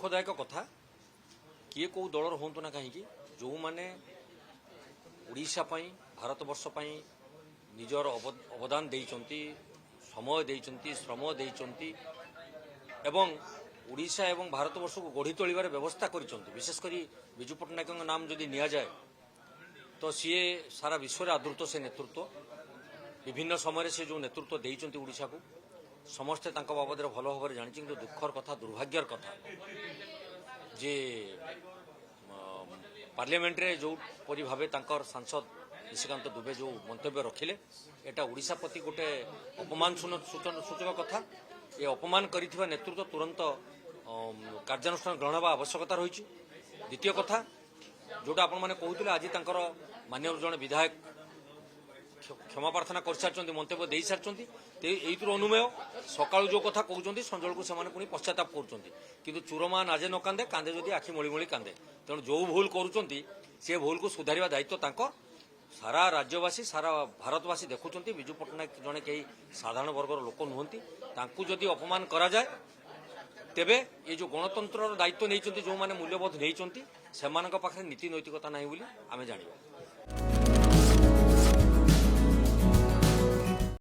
दुखदायक कथा किए कौ दलर हूँ ना कहीं जो मैंने ओडिशा पई भारतवर्ष पई निजर अवदान देइचंती समय देइचंती श्रम देइचंती एवं ओडिशा एवं भारतवर्ष को गढ़ी तोलिबार व्यवस्था करिसंती विशेषकर विजु पट्टनायक नाम जदि निया जाए तो सी सारा विश्व में आदृत से नेतृत्व विभिन्न समय से जो नेतृत्व देइचंती ओडिशा को समस्ते तांका बाबद भल भाव जानी कि दुखर कथा दुर्भाग्यर कथा जे पार्लियामेंट रे जो परी भावे तांकर सांसद निशिकांत दुबे जो मंतव्य रखिले एटा ओडिशा प्रति गोटे अपमान सूचक कथा ये अपमान करिथिबा नेतृत्व तुरंत कार्यानुष्ठान ग्रहण होगा आवश्यकता रही। द्वितीय कथा जोटा आपण मैंने कहते आज तांकर माननीय जन विधायक क्षमा प्रार्थना कर सारी मंतव्य दे सारी अनुमेय सकाळू जो कथा कहते संजल को सेमाने पुणी पश्चाताप कर चूरमा नाजे न कांदे कांदे जदि आखि मଳି मଳି कांदे तेणु जो भूल करुँच से भूल को सुधारिबा दायित्व तांको सारा राज्यवासी सारा भारतवासी देखुंट विजु पट्टनायक जड़े कई साधारण वर्गर लोक नुहति तांकु जदि अपमान करा जाए तेबे ये जो गणतंत्र दायित्व नहीं जो मैंने मूल्यबोध नहीं से नीति नैतिकता नहीं आमे जानिबा।